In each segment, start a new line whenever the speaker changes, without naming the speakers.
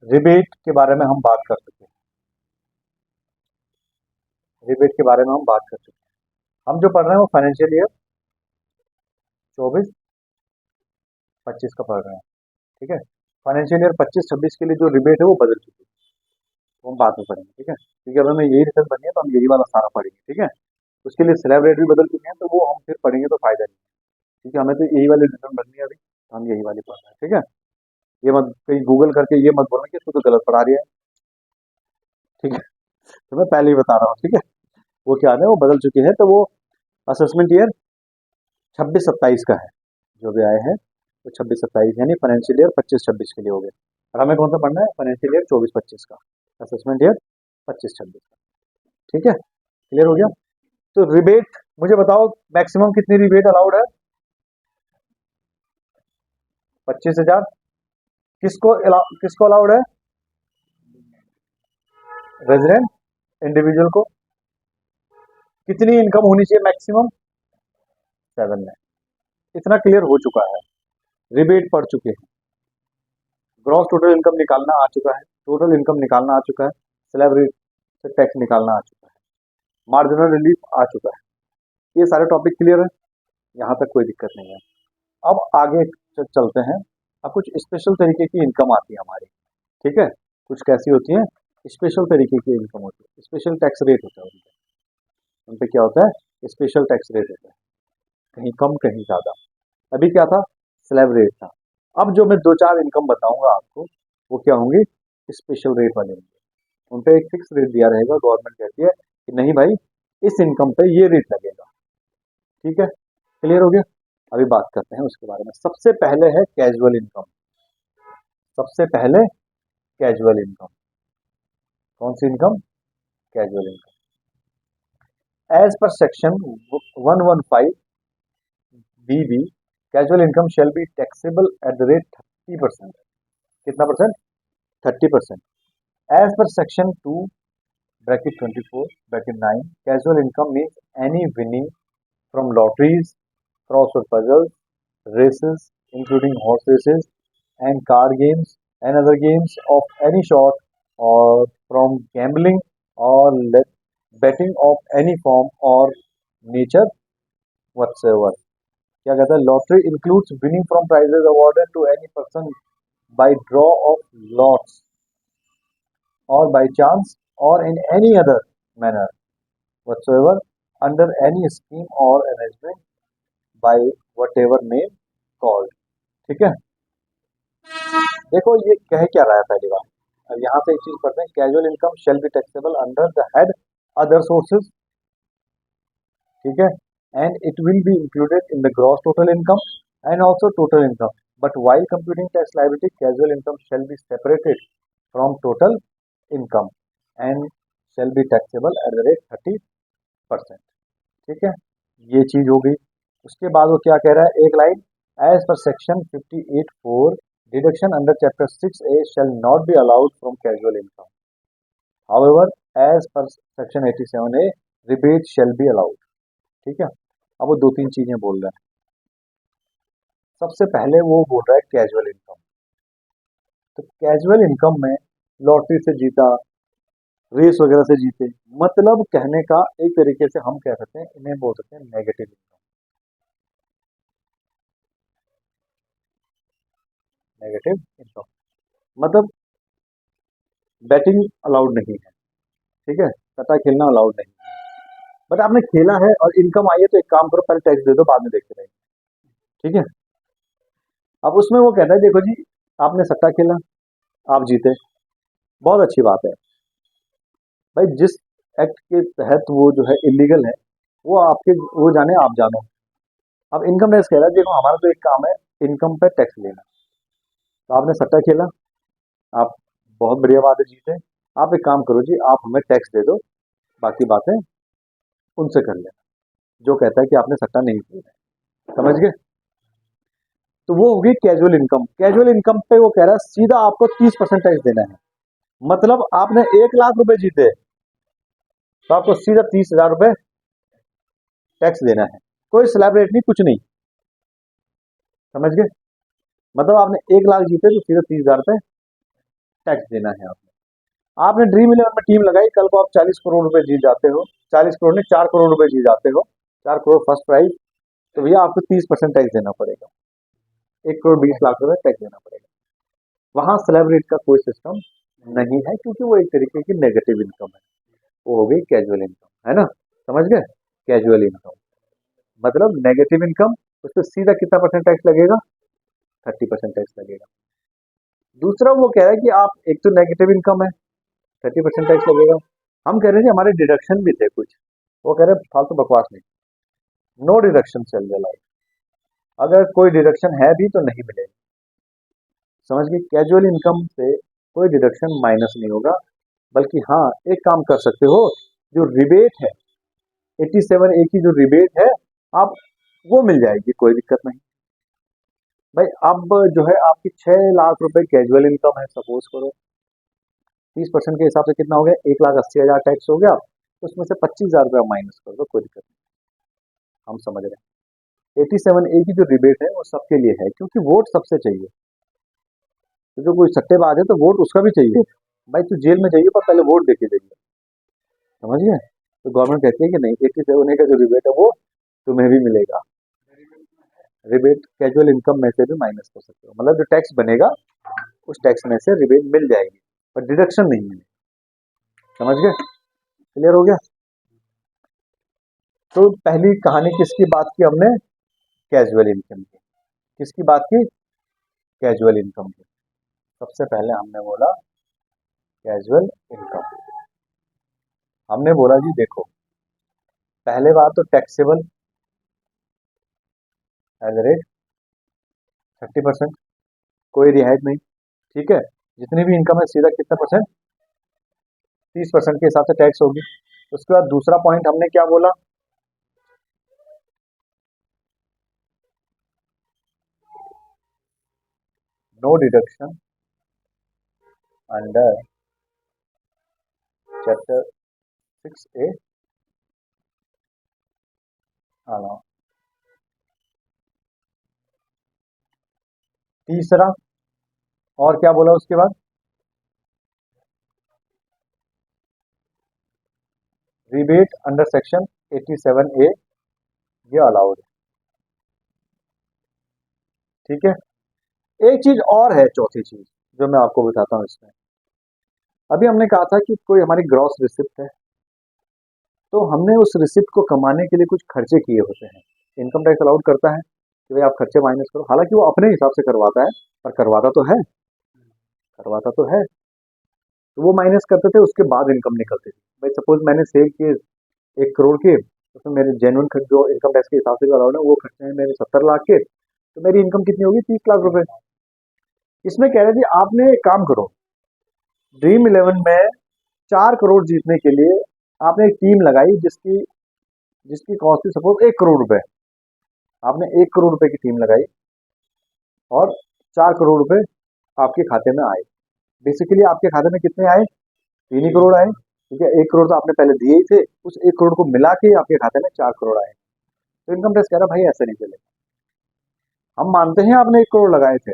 Rebate के बारे में हम बात कर चुके हैं। रिबेट के बारे में हम बात कर चुके हैं। हम जो पढ़ रहे हैं वो फाइनेंशियल ईयर 24-25 का पढ़ रहे हैं। ठीक है, फाइनेंशियल ईयर 25-26 के लिए जो रिबेट है वो बदल चुकी है, वो हम बाद में पढ़ेंगे। ठीक है, क्योंकि अगर हमें यही रिटर्न बननी है तो हम यही वाला सारा पढ़ेंगे। ठीक है, उसके लिए स्लैब रेट भी बदल चुके हैं, तो वो हम फिर पढ़ेंगे तो फायदा नहीं है, क्योंकि हमें तो यही वाली रिटर्न बननी है अभी, तो हम यही वाली पढ़ रहे हैं। ठीक है, ये मत कहीं गूगल करके ये मत बोलना कि इसको तो गलत पढ़ा रही है। ठीक है, तो मैं पहले ही बता रहा हूँ। ठीक है, वो क्या है, वो बदल चुकी है, तो वो असेसमेंट ईयर 26-27 का है जो भी आए हैं, वो 26-27 यानी फाइनेंशियल ईयर 25-26 के लिए हो गए। और हमें कौन सा पढ़ना है, फाइनेंशियल ईयर 24-25 का, असेसमेंट ईयर 25-26 का। ठीक है, क्लियर हो गया। तो रिबेट, मुझे बताओ मैक्सिमम कितनी रिबेट अलाउड है? 25,000। किसको अलाउड है? रेजिडेंट इंडिविजुअल को। कितनी इनकम होनी चाहिए मैक्सिमम? 7 में। इतना क्लियर हो चुका है, रिबेट पढ़ चुके हैं, ग्रॉस टोटल इनकम निकालना आ चुका है, टोटल इनकम निकालना आ चुका है, स्लैब रेट से टैक्स निकालना आ चुका है, मार्जिनल रिलीफ आ चुका है। ये सारे टॉपिक क्लियर है, यहाँ तक कोई दिक्कत नहीं है। अब आगे चलते हैं। अब कुछ स्पेशल तरीके की इनकम आती है हमारी। ठीक है, कुछ कैसी होती है, स्पेशल तरीके की इनकम होती है, स्पेशल टैक्स रेट होता है उन पे क्या होता है, स्पेशल टैक्स रेट होता है, कहीं कम कहीं ज़्यादा। अभी क्या था, स्लैब रेट था। अब जो मैं 2-4 इनकम बताऊंगा आपको, वो क्या होंगी, स्पेशल रेट वाले होंगे। उन पे एक फिक्स रेट दिया रहेगा, गवर्नमेंट कहती है कि नहीं भाई, इस इनकम पे ये रेट लगेगा। ठीक है, क्लियर हो गया। अभी बात करते हैं उसके बारे में। सबसे पहले है कैजुअल इनकम। सबसे पहले कैजुअल इनकम, कौन सी income, casual income. As per section 115 BB, casual income shall be taxable at the rate 30%। कितना percent? 30%। As per section 2 bracket 24 bracket 9, casual income means any winning from lotteries, crossword puzzles, races, including horse races and card games and other games of any sort, or from gambling or betting of any form or nature whatsoever. क्या कहता है, lottery includes winning from prizes awarded to any person by draw of lots or by chance or in any other manner whatsoever under any scheme or arrangement by whatever name called. ठीक है, देखो ये कह क्या रहा है पहली बार। अब यहाँ से एक चीज पढ़ते हैं, casual income shall be taxable under the head other sources. ठीक है, and it will be included in the gross total income and also total income, but while computing tax liability casual income shall be separated from total income and shell be taxable at the rate 30%। ठीक है, ये चीज हो गई। उसके बाद वो क्या कह रहा है, एक line, as per section 58(4) deduction under chapter 6A shall not be allowed from casual income. However, as per section 87A, rebate shall be allowed. ठीक है, अब वो 2-3 चीजें बोल रहा है। सबसे पहले वो बोल रहा है कैजुअल इनकम। तो कैजुअल इनकम में लॉटरी से जीता, रेस वगैरह से जीते, मतलब कहने का एक तरीके से हम कह सकते हैं, इन्हें बोल सकते हैं नेगेटिव इनकम। नेगेटिव इनकम मतलब बैटिंग अलाउड नहीं है। ठीक है, सट्टा खेलना अलाउड नहीं है, बट आपने खेला है और इनकम आई है, तो एक काम करो, पहले टैक्स दे दो, बाद में देखते रहेंगे। ठीक है, अब उसमें वो कहता है देखो जी, आपने सट्टा खेला, आप जीते, बहुत अच्छी बात है भाई, जिस एक्ट के तहत वो जो है इलीगल है, वो आपके, वो जाने आप जानो। अब इनकम टैक्स कह रहा है देखो, हमारा तो एक काम है इनकम पे टैक्स लेना। तो आपने सट्टा खेला, आप, बहुत बढ़िया बात है, जीते। आप एक काम करो जी, आप हमें टैक्स दे दो, बाकी बातें उनसे कर लेना, जो कहता है कि आपने सट्टा नहीं खेला। समझ गए? तो वो होगी कैजुअल इनकम। कैजुअल इनकम पे वो कह रहा है सीधा आपको 30% टैक्स देना है। मतलब आपने 1,00,000 रुपए जीते, तो आपको सीधा 30,000 रुपए टैक्स देना है। कोई स्लैब रेट नहीं, कुछ नहीं। समझ गए? मतलब आपने 1,00,000 जीते तो सीधा 30,000 रुपए टैक्स देना है आपने। आपने ड्रीम इलेवन में टीम लगाई, कल को आप 40 करोड़ रुपए जीत जाते हो, 40 करोड़ नहीं 4 करोड़ रुपए जीत जाते हो, 4 करोड़ फर्स्ट प्राइज, तो भैया आपको 30% टैक्स देना पड़ेगा, 1 करोड़ 20 लाख रुपए टैक्स देना पड़ेगा। वहां स्लैब रेट का कोई सिस्टम नहीं है, क्योंकि वो एक तरीके की नेगेटिव इनकम है, वो हो गई कैजुअल इनकम, है ना, समझ गए। कैजुअल इनकम मतलब नेगेटिव इनकम, उस पर सीधा कितना परसेंट टैक्स लगेगा, 30% टैक्स लगेगा। दूसरा वो कह रहा है कि आप, एक तो नेगेटिव इनकम है, 30% टैक्स लगेगा। हम कह रहे हैं हमारे डिडक्शन भी थे कुछ, वो कह रहे हैं फालतू बकवास नहीं, नो डिडक्शन चल रहा लाइफ, अगर कोई डिडक्शन है भी तो नहीं मिलेगा, समझ गए। कैजुअल इनकम से कोई डिडक्शन माइनस नहीं होगा, बल्कि हाँ एक काम कर सकते हो, जो रिबेट है 87A की जो रिबेट है, आप वो मिल जाएगी, कोई दिक्कत नहीं भाई। अब जो है आपकी 6 लाख रुपए कैजुअल इनकम है, सपोज करो 30% के हिसाब से कितना हो गया, 1,80,000 टैक्स हो गया, उसमें से 25,000 रुपया माइनस कर दो, कोई दिक्कत नहीं, हम समझ रहे हैं। 87A की जो रिबेट है वो सबके लिए है, क्योंकि वोट सबसे चाहिए, तो जो कोई सट्टेबाज है तो वोट उसका भी चाहिए भाई, तू जेल में जाइए पर पहले वोट देके जाइए, समझ गए। तो गवर्नमेंट कहती है कि नहीं, 87A का जो रिबेट है वो तुम्हें भी मिलेगा। रिबेट कैजुअल इनकम में से भी माइनस कर सकते हो, मतलब जो टैक्स बनेगा उस टैक्स में से रिबेट मिल जाएगी, पर डिडक्शन नहीं मिलेगी, समझ गए, क्लियर हो गया। तो पहली कहानी किसकी बात की हमने, कैजुअल इनकम की, किसकी बात की, कैजुअल इनकम की। सबसे पहले हमने बोला कैजुअल इनकम, हमने बोला जी देखो, पहले बात तो टैक्सेबल एज रेट 30%, कोई रियायत नहीं, ठीक है। जितनी भी इनकम है सीधा कितना परसेंट, 30% के हिसाब से टैक्स होगी। उसके बाद दूसरा पॉइंट हमने क्या बोला, no deduction under chapter 6A allow. तीसरा और क्या बोला उसके बाद, रिबेट अंडर सेक्शन 87A ये अलाउड है, ठीक है। एक चीज और है, चौथी चीज जो मैं आपको बताता हूँ इसमें, अभी हमने कहा था कि कोई हमारी ग्रॉस रिसिप्ट है, तो हमने उस रिसिप्ट को कमाने के लिए कुछ खर्चे किए होते हैं, इनकम टैक्स अलाउड करता है कि भाई आप खर्चे माइनस करो, हालांकि वो अपने हिसाब से करवाता है, पर करवाता तो है, करवाता तो है। तो वो माइनस करते थे, उसके बाद इनकम निकलती थी। भाई सपोज मैंने सेव किए 1 करोड़ के, उसमें मेरे जेन्युइन खर्च जो इनकम टैक्स के हिसाब से अलाउड है वो खर्चे हैं मेरे 70 लाख के, तो मेरी इनकम कितनी होगी, 30 लाख रुपए। इसमें कह रहे थे आपने एक काम करो, ड्रीम इलेवन में 4 करोड़ जीतने के लिए आपने एक टीम लगाई, जिसकी जिसकी कॉस्ट थी सपोज 1 करोड़ रुपए, आपने 1 करोड़ रुपए की टीम लगाई और 4 करोड़ रुपए आपके खाते में आए। बेसिकली आपके खाते में कितने आए, 3 ही करोड़ आए, ठीक है। 1 करोड़ तो आपने पहले दिए ही थे, उस 1 करोड़ को मिला के आपके खाते में 4 करोड़ आए। तो इनकम टैक्स कह रहा भाई ऐसे नहीं चलेगा, हम मानते हैं आपने 1 करोड़ लगाए थे,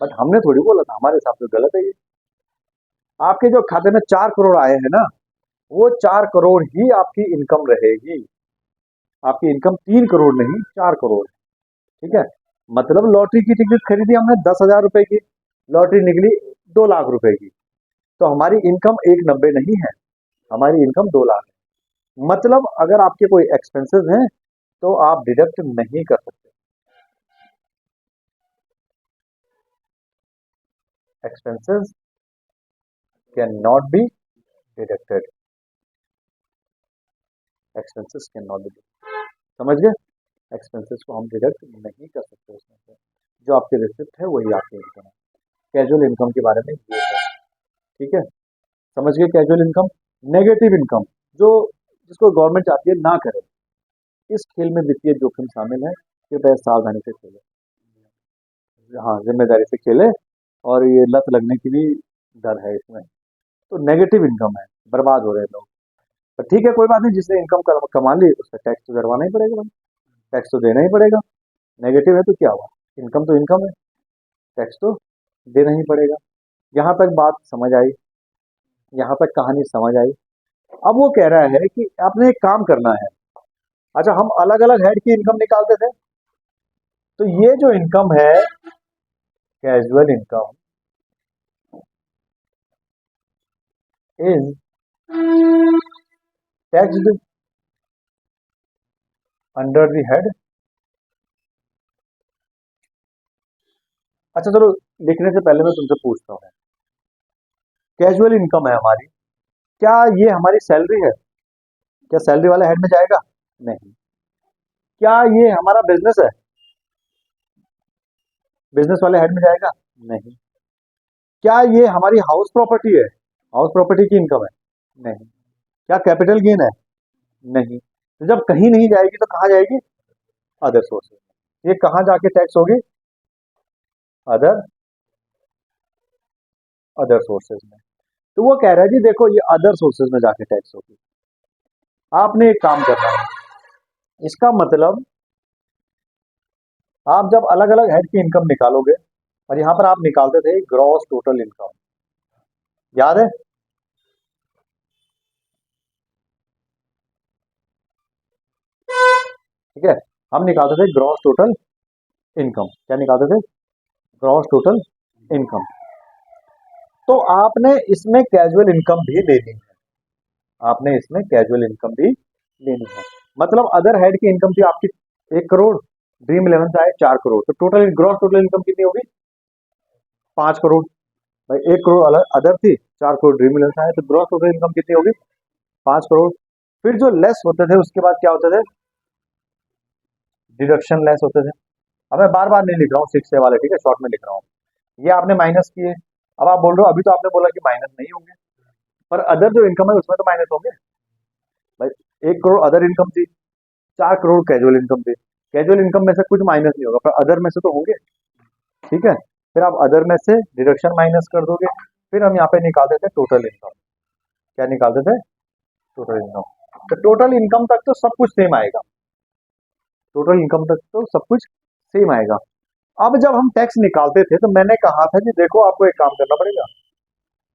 बट हमने थोड़ी बोला था, हमारे हिसाब से गलत है ये। आपके जो खाते में 4 करोड़ आए हैं ना, वो 4 करोड़ ही आपकी इनकम रहेगी, आपकी इनकम 3 करोड़ नहीं 4 करोड़, ठीक है। मतलब लॉटरी की टिकट खरीदी हमने 10,000 रुपए की, लॉटरी निकली 2 लाख रुपए की, तो हमारी इनकम 190 नहीं है, हमारी इनकम 2 लाख है। मतलब अगर आपके कोई एक्सपेंसेस हैं तो आप डिडक्ट नहीं कर सकते, expenses can not be deducted, expenses can not be, समझ गए। एक्सपेंसेस को हम डिडक्ट नहीं कर सकते उसमें से, जो आपकी रिसिप्ट है वही आपकी इनकम है। कैजुअल इनकम के बारे में ये है, ठीक है, समझ गए। कैजुअल इनकम, नेगेटिव इनकम जो, जिसको गवर्नमेंट चाहती है ना करे, इस खेल में वित्तीय जोखिम शामिल है, कृपया सावधानी से खेले, हाँ जिम्मेदारी से खेले, और ये लत लगने की भी डर है इसमें। तो नेगेटिव इनकम है, बर्बाद हो रहे हैं लोग, पर ठीक है कोई बात नहीं, जिसने इनकम कमा ली उसका टैक्स तो करवाना ही पड़ेगा भाई, टैक्स तो देना ही पड़ेगा। नेगेटिव है तो क्या हुआ, इनकम तो इनकम है, टैक्स तो देना ही पड़ेगा। यहाँ तक बात समझ आई? यहाँ तक कहानी समझ आई? अब वो कह रहा है कि आपने एक काम करना है। अच्छा, हम अलग अलग हेड की इनकम निकालते थे, तो ये जो इनकम है casual income is taxed under the head. अच्छा चलो, लिखने से पहले मैं तुमसे पूछता हूँ, कैजुअल इनकम है हमारी, क्या ये हमारी सैलरी है? क्या सैलरी वाले हेड में जाएगा? नहीं। क्या ये हमारा बिजनेस है? बिजनेस वाले हेड में जाएगा? नहीं। क्या ये हमारी हाउस प्रॉपर्टी है? हाउस प्रॉपर्टी की इनकम है? नहीं। क्या कैपिटल गेन है? नहीं। तो जब कहीं नहीं जाएगी तो कहाँ जाएगी? Other sources. ये कहाँ जाके टैक्स होगी? अदर अदर सोर्सेज में। तो वो कह रहा है जी देखो, ये अदर सोर्सेज में जाके टैक्स होगी। आपने एक काम करना है, इसका मतलब आप जब अलग अलग हेड की इनकम निकालोगे, और यहां पर आप निकालते थे ग्रॉस टोटल इनकम, याद है? ठीक है, हम निकालते थे ग्रॉस टोटल इनकम। क्या निकालते थे? Gross total income. तो आपने इसमें कैजुअल इनकम भी लेनी है। आपने इसमें कैजुअल इनकम भी लेनी है। मतलब अदर हेड की इनकम थी आपकी 1 करोड़, ड्रीम इलेवन से आए 4 करोड़, तो टोटल ग्रॉस टोटल इनकम कितनी होगी? 5 करोड़। भाई 1 करोड़ अलग अदर थी, 4 करोड़ ड्रीम इलेवन से आए, तो ग्रॉस टोटल इनकम कितनी होगी? 5 करोड़। फिर जो लेस होते थे उसके बाद क्या होते थे? डिडक्शन लेस होते थे। अब मैं बार बार नहीं लिख रहा हूँ, 6 वाले, ठीक है, शॉर्ट में लिख रहा हूँ। ये आपने माइनस किए। अब आप बोल रहे हो अभी तो आपने बोला कि माइनस नहीं होंगे, पर अदर जो इनकम है उसमें तो माइनस होंगे। भाई 1 करोड़ अदर इनकम थी, 4 करोड़ कैजुअल इनकम थी। कैजुअल इनकम में से कुछ माइनस नहीं होगा, पर अदर में से तो होंगे। ठीक है, फिर आप अदर में से डिडक्शन माइनस कर दोगे। फिर हम यहाँ पे निकालते थे टोटल इनकम। क्या निकालते थे? Total income. तो टोटल इनकम तक तो सब कुछ सेम आएगा। टोटल इनकम तक तो सब कुछ सेम आएगा। अब जब हम टैक्स निकालते थे तो मैंने कहा था कि देखो आपको एक काम करना पड़ेगा,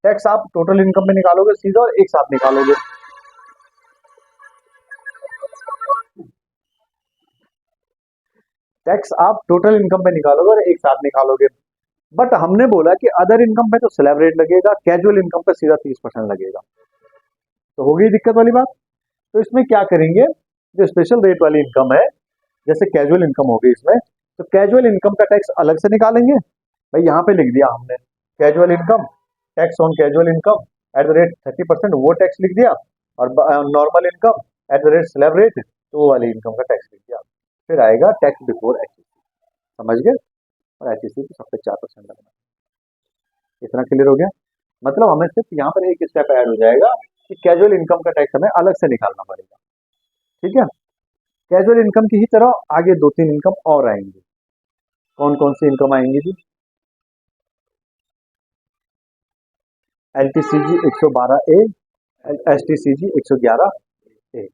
टैक्स आप टोटल इनकम में निकालोगे सीधा और एक साथ निकालोगे। टैक्स आप टोटल इनकम में निकालोगे और एक साथ निकालोगे। बट हमने बोला कि अदर इनकम पे तो स्लैब रेट लगेगा, कैजुअल इनकम पे सीधा 30% लगेगा। तो हो गई दिक्कत वाली बात। तो इसमें क्या करेंगे, जो स्पेशल रेट वाली इनकम है, जैसे कैजुअल इनकम होगी इसमें, तो कैजुअल इनकम का टैक्स अलग से निकालेंगे। भाई यहाँ पे लिख दिया हमने casual income, tax on casual income eight the rate 30%, वो टैक्स लिख दिया। और normal income eight the rate slab rate, तो वो वाली इनकम का टैक्स लिख दिया। फिर आएगा टैक्स बिफोर एच। समझ गए? और एच तो सब पे 4% लगना। इतना क्लियर हो गया? मतलब हमें सिर्फ यहाँ पर एक स्टेप ऐड हो जाएगा कि कैजुअल इनकम का टैक्स हमें अलग से निकालना पड़ेगा। ठीक है, कैजुअल इनकम की ही तरह आगे 2-3 इनकम और आएंगी। कौन कौन सी इनकम आएंगी जी? एल टी सी जी 112A, एस टी सी जी 111A।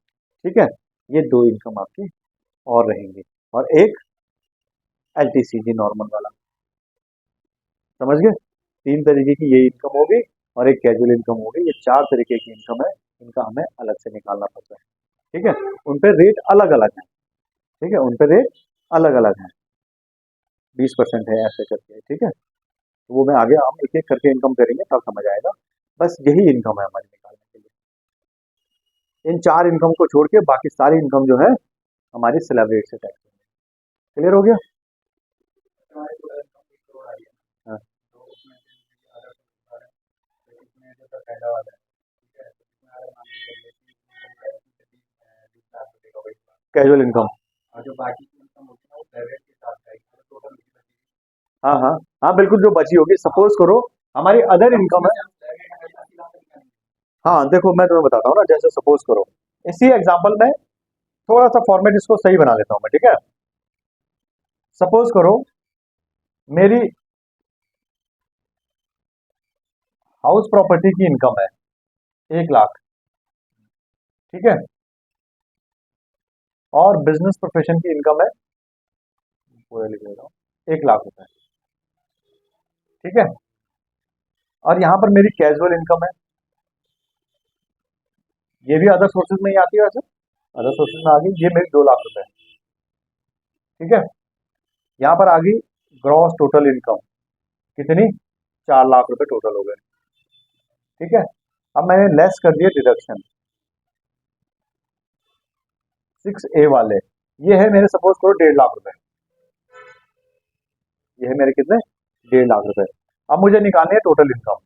ठीक है, ये 2 इनकम आपकी और रहेंगी, और एक एल टी सी जी नॉर्मल वाला। समझ गए? 3 तरीके की ये इनकम होगी और एक कैजुअल इनकम होगी। ये 4 तरीके की इनकम है, इनका हमें अलग से निकालना पड़ता है। ठीक है, उन पे रेट अलग अलग है। ठीक है, उन पे रेट अलग अलग है, 20% है ऐसे करके। ठीक है, तो वो मैं आगे हम एक एक करके इनकम करेंगे तब समझ आएगा। बस यही इनकम है हमारी निकालने के लिए। इन 4 इनकम को छोड़ के बाकी सारी इनकम जो है हमारी स्लैब रेट से टैक्स। क्लियर हो गया? हाँ, कैजुअल इनकम। हाँ हाँ हाँ, बिल्कुल, जो बची होगी, सपोज करो हमारी अदर इनकम है। हाँ देखो, मैं तुम्हें बताता हूँ ना, जैसे सपोज करो, इसी एग्जांपल में थोड़ा सा फॉर्मेट इसको सही बना लेता हूँ मैं। ठीक है, सपोज करो मेरी हाउस प्रॉपर्टी की इनकम है 1 लाख। ठीक है, और बिजनेस प्रोफेशन की इनकम है, पूरा लिख देता हूँ, 1 लाख रुपए। ठीक है, और यहाँ पर मेरी कैजुअल इनकम है, ये भी अदर सोर्सेज में ही आती है वैसे, अदर सोर्सेज में आ गई, ये मेरी 2 लाख रुपए, ठीक है। यहाँ पर आ गई ग्रॉस टोटल इनकम, कितनी, 4 लाख रुपए टोटल हो गए, ठीक है। अब मैंने लेस कर दिया डिडक्शन 6A वाले, ये है मेरे सपोज करो 1.5 लाख रुपए, ये है मेरे कितने, 1.5 लाख रुपए। अब मुझे निकालनी है टोटल इनकम,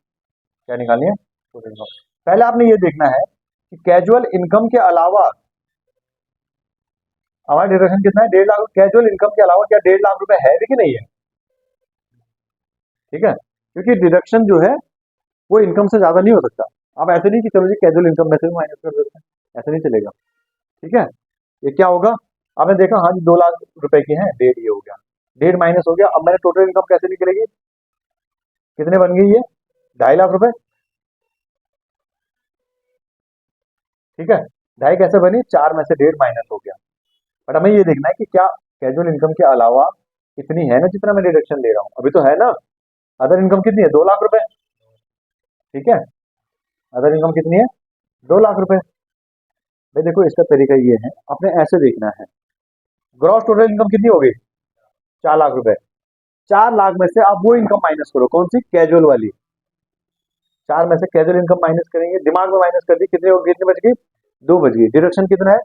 क्या निकालनी है, टोटल इनकम। पहले आपने ये देखना है कि कैजुअल इनकम के अलावा हमारा डिडक्शन कितना है, 1.5 लाख, कैजुअल इनकम के अलावा क्या 1.5 लाख रुपए है भी कि नहीं है, ठीक है। क्योंकि डिडक्शन जो है वो इनकम से ज्यादा नहीं हो सकता। अब ऐसे नहीं कि चलो जी कैजुअल इनकम में से माइनस कर देते हैं, ऐसे नहीं चलेगा, ठीक है। ये क्या होगा, आपने देखा हाँ जी 2 लाख रुपए की है, 1.5 ये हो गया, 1.5 माइनस हो गया। अब मैंने टोटल इनकम कैसे निकलेगी, कितने बन गई ये, 2.5 लाख रुपए, ठीक है। 2.5 कैसे बनी, 4 में से 1.5 माइनस हो गया। बट हमें ये देखना है कि क्या कैजुअल इनकम के अलावा इतनी है ना जितना मैं डिडक्शन ले रहा हूँ, अभी तो है ना। अदर इनकम कितनी है, 2 लाख रुपए, ठीक है। अदर इनकम कितनी है, 2 लाख रुपए। भाई देखो इसका तरीका ये है, आपने ऐसे देखना है, ग्रॉस टोटल इनकम कितनी हो गई, 4 लाख रुपए। 4 लाख में से आप वो इनकम माइनस करो, कौन सी, कैजुअल वाली। 4 में से कैजुअल इनकम माइनस करेंगे, दिमाग में माइनस कर दी, कितने हो, कितनी बच गई, 2 बच गई। डिडक्शन कितना है,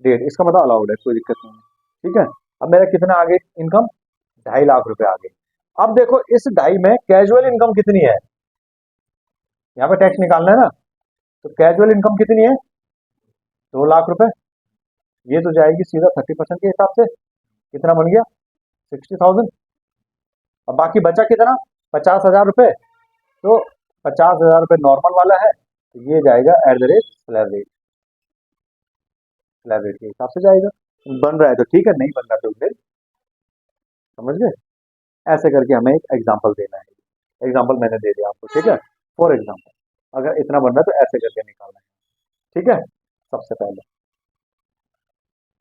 1.5, इसका मतलब अलाउड है, कोई दिक्कत नहीं है, ठीक है। अब मेरा कितना आ गई इनकम, 2.5 लाख रुपए आ गई। अब देखो इस 2.5 में कैजुअल इनकम कितनी है, यहाँ पे टैक्स निकालना है ना, तो कैजुअल इनकम कितनी है, 2 लाख रुपए, ये तो जाएगी सीधा 30% के हिसाब से, कितना बन गया, 60,000। अब बाकी बचा कितना, 50,000 रुपए, तो 50,000 रुपए नॉर्मल वाला है, तो ये जाएगा eight the rate slab rate, slab rate के हिसाब से जाएगा। बन रहा है तो ठीक है, नहीं बन रहा तो फिर, समझ गए। ऐसे करके हमें एक एग्जाम्पल देना है, एग्जाम्पल मैंने दे दिया आपको, ठीक है। फॉर एग्जाम्पल अगर इतना बन रहा है तो ऐसे करके निकालना है, ठीक है। सबसे पहले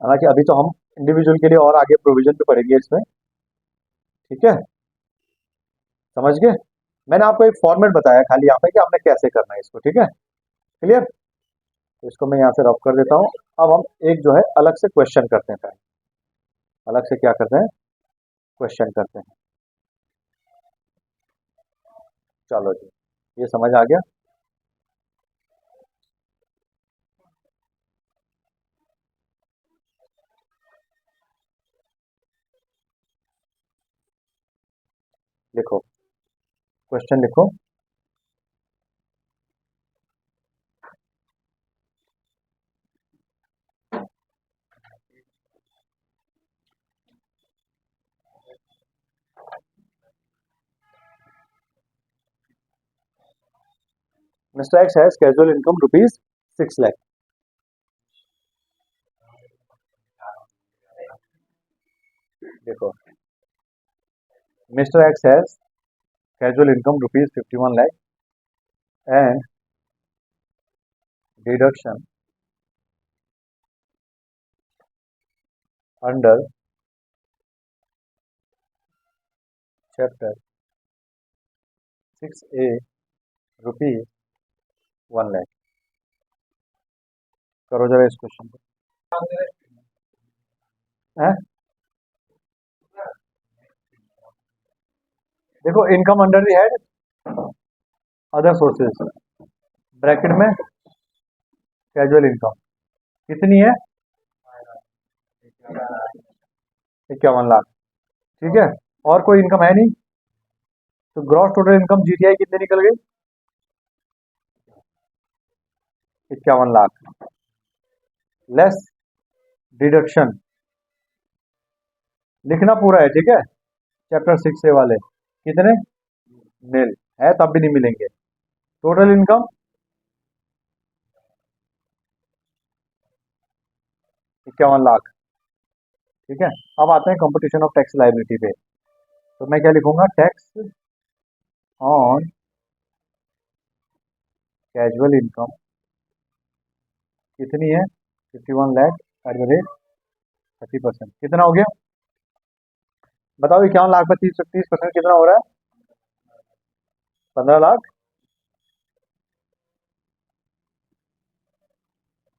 हालांकि अभी तो हम इंडिविजुअल के लिए और आगे प्रोविजन पे पढ़ेंगे इसमें, ठीक है, समझ गए। मैंने आपको एक फॉर्मेट बताया खाली यहाँ पे कि आपने कैसे करना है इसको, ठीक है, क्लियर। तो इसको मैं यहाँ से रब कर देता हूँ। अब हम एक जो है अलग से क्वेश्चन करते हैं, पहले अलग से क्या करते हैं, क्वेश्चन करते हैं। चलो जी, ये समझ आ गया। लिखो, क्वेश्चन लिखो। Mister X has casual income ₹6 lakh. देखो, mister X has casual income ₹51 lakh and deduction under chapter 6A ₹1 lakh. करो जरा इस क्वेश्चन को, हैं? देखो income under the head other sources, bracket में कैजुअल इनकम कितनी है, 51 लाख, ठीक है। और कोई इनकम है नहीं, तो ग्रॉस टोटल इनकम जीटीआई कितनी निकल गई, 51 लाख लेस डिडक्शन, लिखना पूरा है, ठीक है। चैप्टर 6A वाले कितने, नील है, तब भी नहीं मिलेंगे। टोटल इनकम 51 लाख, ठीक है। अब आते हैं कंपटीशन ऑफ टैक्स लायबिलिटी पे, तो मैं क्या लिखूंगा, टैक्स ऑन कैजुअल इनकम कितनी है, 51 लाख एट द रेट 30%, कितना हो गया, बताओ 51 लाख पर 30% कितना हो रहा है, 15 लाख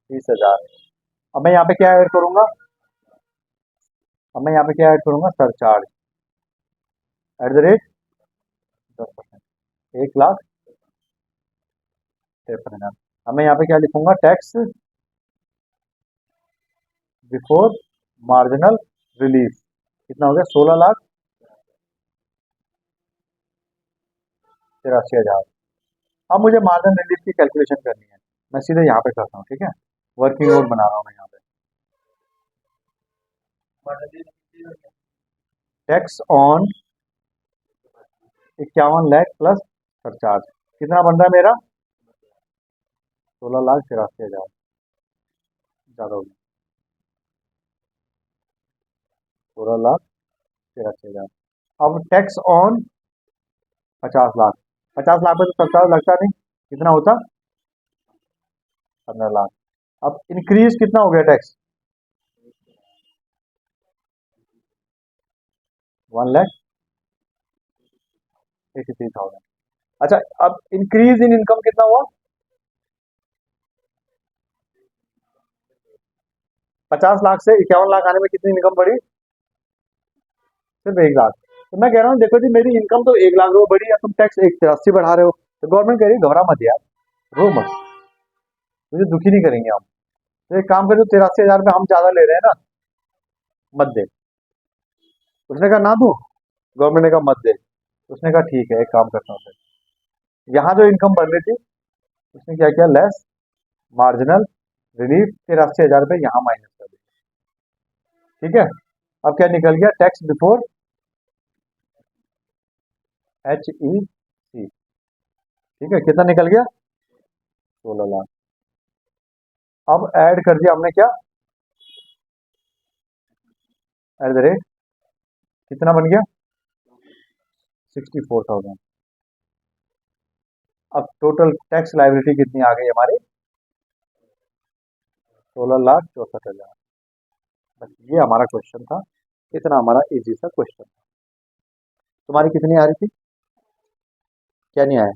30 हजार। अब मैं यहाँ पे क्या ऐड करूंगा? अब मैं यहाँ पे क्या ऐड करूंगा? Surcharge at the rate 10%, 1,53,000। अब मैं यहाँ पे क्या लिखूंगा? टैक्स बिफोर मार्जिनल रिलीफ कितना हो गया? 16,83,000। अब मुझे मार्जिन रिलीफ की कैलकुलेशन करनी है। मैं सीधे यहाँ पे करता हूँ, ठीक है? वर्किंग नोट बना रहा हूँ मैं यहाँ पे। Tax on 51 lakh plus surcharge कितना बन रहा है मेरा? 16,83,000। ज़्यादा हो गया। 16,83,000। अब टैक्स ऑन 50 लाख। 50 लाख पे तो सरचार्ज लगता नहीं, कितना होता? 15 लाख। अब इंक्रीज कितना हो गया टैक्स? 1,83,000। अच्छा, अब इंक्रीज इन इनकम कितना हुआ? 50 लाख से 51 लाख आने में कितनी इनकम बढ़ी? सिर्फ 1 लाख। तो मैं कह रहा हूँ देखो जी, मेरी इनकम तो 1 लाख रुपए बढ़ी है, तुम टैक्स 1,83 बढ़ा रहे हो। तो गवर्नमेंट कह रही है घबरा मत यार, रो मत, मुझे दुखी नहीं करेंगे हम। तो एक काम करो, 83,000 में हम ज्यादा ले रहे हैं ना, मत दे। उसने कहा ना दूं, गवर्नमेंट ने कहा मत दे। उसने कहा ठीक है, एक काम करता हूँ फिर। यहाँ जो इनकम बढ़ रही थी, उसने क्या किया? लेस मार्जिनल रिलीफ 83,000 रुपये यहाँ माइनस कर दिया। ठीक है? अब क्या निकल गया? Tax before HEC। ठीक है, कितना निकल गया? 16 लाख। अब ऐड कर दिया हमने क्या? एट द रेट कितना बन गया? 64,000। अब टोटल टैक्स लाइबिलिटी कितनी आ गई हमारी? 16,64,000। बस ये हमारा क्वेश्चन था। इतना हमारा इजी सा क्वेश्चन था। तुम्हारी कितनी आ रही थी? क्या नहीं आया?